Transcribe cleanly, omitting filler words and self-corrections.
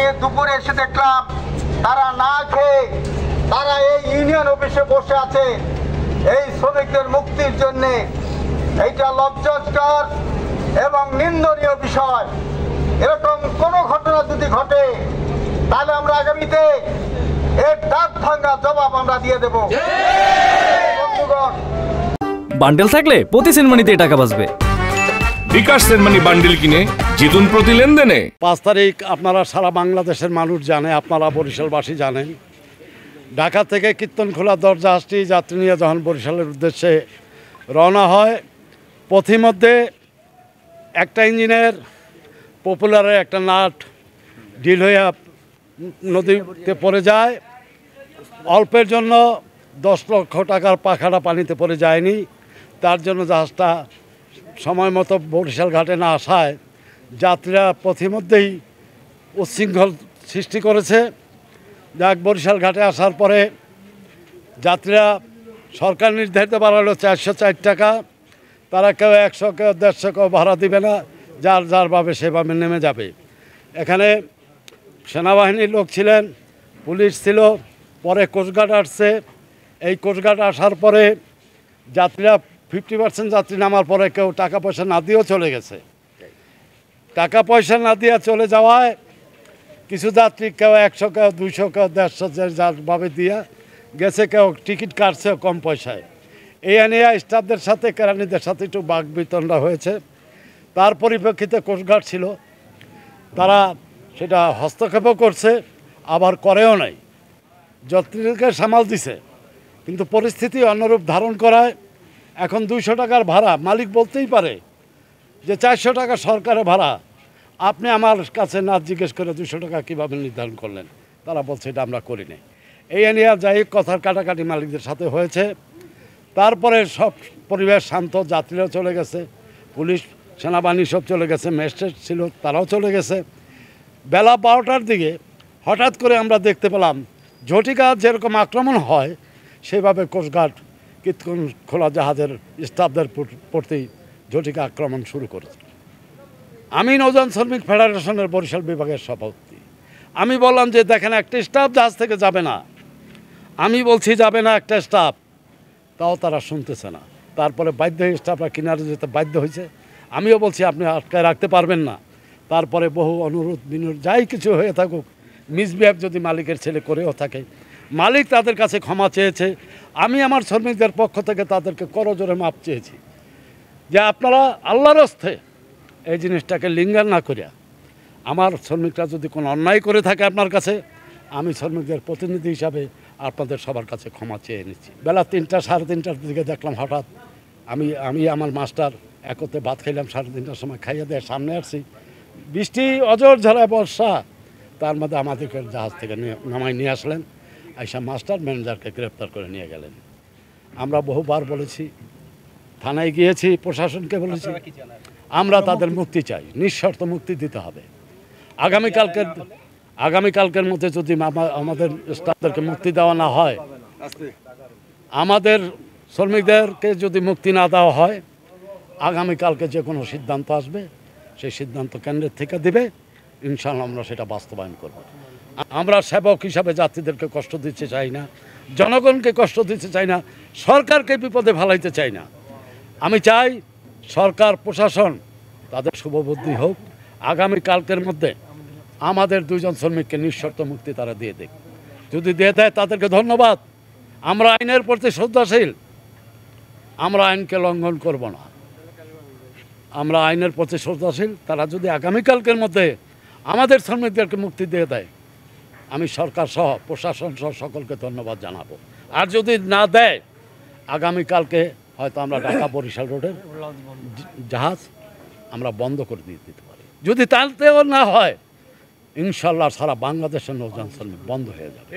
আমি দুপুরে এসে দেখলাম তারা না খেয়ে তারা এই ইউনিয়ন অফিসে বসে আছে এই শ্রমিকদের মুক্তির জন্য। এইটা লজ্জাস্কর এবং নিন্দনীয় বিষয়। এরকম কোনো ঘটনা যদি ঘটে তাহলে আমরা আগামীতে এর দাঁত ভাঙা জবাব আমরা দিয়ে দেব। বন্ধুগণ, বান্ডেল থাকলে প্রতি সেনমানিতে টাকা বাঁচবে। বিকাশ সেনমানি বান্ডেল কিনে জিতুন প্রতি লেনদেনে। 5 তারিখ আপনারা সারা বাংলাদেশের মানুষ জানে, আপনারা বরিশালবাসী জানেন, ঢাকা থেকে কীর্তনখোলা দরজাহাজটি যাত্রী নিয়ে যখন বরিশালের উদ্দেশ্যে রওনা হয়, পথিমধ্যে একটা ইঞ্জিনের পপুলারের একটা নাট ঢিল হয়ে নদীতে পড়ে যায়। অল্পের জন্য 10 লক্ষ টাকার পাখাটা পানিতে পড়ে যায়নি। তার জন্য জাহাজটা সময় মতো বরিশাল ঘাটে না আসায় যাত্রীরা পথিমধ্যেই উচ্ছৃঙ্খল সৃষ্টি করেছে। যাক, বরিশাল ঘাটে আসার পরে যাত্রীরা সরকার নির্ধারিত বাড়ালো 404 টাকা। তারা কেউ 100, কেউ 150, কেউ ভাড়া দিবে না, যার যার ভাবে সেভাবে নেমে যাবে। এখানে সেনাবাহিনীর লোক ছিলেন, পুলিশ ছিল, পরে কোস্টগার্ড আসছে। এই কোস্টগার্ড আসার পরে যাত্রীরা 50% যাত্রী নামার পরে কেউ টাকা পয়সা না দিয়েও চলে গেছে। টাকা পয়সা না দিয়ে চলে যাওয়ায় কিছু যাত্রী কেউ 100, কেউ 200, কেউ 150 যারভাবে দিয়ে গেছে, কেউ টিকিট কাটছে কম পয়সায়। এই নিয়ে স্টাফদের সাথে কেরানিদের সাথে একটু বাকবিতণ্ডা হয়েছে। তার পরিপ্রেক্ষিতে কোস্টগার্ড ছিল, তারা সেটা হস্তক্ষেপও করছে, আবার করেও নাই, যাত্রীদেরকে সামাল দিছে। কিন্তু পরিস্থিতি অন্যরূপ ধারণ করায় এখন 200 টাকার ভাড়া মালিক বলতেই পারে যে 400 টাকা সরকারের ভাড়া, আপনি আমার কাছে না জিজ্ঞেস করে 200 টাকা কীভাবে নির্ধারণ করলেন? তারা বলছে এটা আমরা করি নাই। এই নিয়ে যাই কথার কাটাকাটি মালিকদের সাথে হয়েছে। তারপরে সব পরিবেশ শান্ত, যাত্রীরাও চলে গেছে, পুলিশ সেনাবাহিনী সব চলে গেছে, ম্যাজিস্ট্রেট ছিল তারাও চলে গেছে। বেলা 12টার দিকে হঠাৎ করে আমরা দেখতে পেলাম ঝটিকা যেরকম আক্রমণ হয় সেভাবে কোস্টগার্ড কীর্তনখোলা জাহাজের স্টাফদের প্রতি ঝটিকা আক্রমণ শুরু করেছে। আমি নৌযান শ্রমিক ফেডারেশনের বরিশাল বিভাগের সভাপতি। আমি বললাম যে দেখেন, একটা স্টাফ জাহাজ থেকে যাবে না, আমি বলছি যাবে না একটা স্টাফ, তাও তারা শুনতেছে না। তারপরে বাধ্য হয়ে স্টাফরা কিনারে যেতে বাধ্য হয়েছে। আমিও বলছি আপনি আটকায় রাখতে পারবেন না। তারপরে বহু অনুরোধ বিনোদ যাই কিছু হয়ে থাকুক, মিসবিহেভ যদি মালিকের ছেলে করেও থাকে, মালিক তাদের কাছে ক্ষমা চেয়েছে। আমি আমার শ্রমিকদের পক্ষ থেকে তাদেরকে করজোরে মাপ চেয়েছি যে আপনারা আল্লাহর হস্তে এই জিনিসটাকে লিঙ্গার না করিয়া, আমার শ্রমিকরা যদি কোনো অন্যায় করে থাকে আপনার কাছে, আমি শ্রমিকদের প্রতিনিধি হিসাবে আপনাদের সবার কাছে ক্ষমা চেয়ে নিচ্ছি। বেলা 3টা, 3:30টার দিকে দেখলাম হঠাৎ আমি আমার মাস্টার একতে ভাত খাইলাম, 3:30টার সময় খাইয়ে দিয়ে সামনে আসছি, বৃষ্টি অজর ঝরা বর্ষা, তার মধ্যে আমাদেরকে জাহাজ থেকে নামাই নিয়ে আসলেন। আইসা মাস্টার ম্যানেজারকে গ্রেপ্তার করে নিয়ে গেলেন। আমরা বহুবার বলেছি, থানায় গিয়েছি, প্রশাসনকে বলেছি, আমরা তাদের মুক্তি চাই, নিঃশর্ত মুক্তি দিতে হবে। আগামীকালকের মধ্যে যদি আমাদের স্টাফদেরকে মুক্তি দেওয়া না হয়, আমাদের শ্রমিকদেরকে যদি মুক্তি না দেওয়া হয়, আগামীকালকে যে কোনো সিদ্ধান্ত আসবে, সেই সিদ্ধান্ত কেন্দ্রের থেকে দিবে, ইনশাআল্লাহ আমরা সেটা বাস্তবায়ন করব। আমরা সেবক হিসাবে যাত্রীদেরকে কষ্ট দিতে চাই না, জনগণকে কষ্ট দিতে চাই না, সরকারকে বিপদে ফেলাইতে চাই না। আমি চাই সরকার প্রশাসন তাদের শুভবুদ্ধি হোক, আগামীকালকের মধ্যে আমাদের 2 জন শ্রমিককে নিঃশর্ত মুক্তি তারা দিয়ে দেয়। যদি দিয়ে দেয় তাদেরকে ধন্যবাদ। আমরা আইনের প্রতি শ্রদ্ধাশীল, আমরা আইনকে লঙ্ঘন করব না, আমরা আইনের প্রতি শ্রদ্ধাশীল। তারা যদি আগামীকালকের মধ্যে আমাদের শ্রমিকদেরকে মুক্তি দিয়ে দেয়, আমি সরকার সহ প্রশাসন সহ সকলকে ধন্যবাদ জানাবো। আর যদি না দেয়, আগামীকালকে হয়তো আমরা ঢাকা বরিশাল রোডের জাহাজ আমরা বন্ধ করে দিতে পারি। যদি তাতেও না হয়, ইনশাল্লাহ সারা বাংলাদেশের নৌযান শ্রমিক বন্ধ হয়ে যাবে।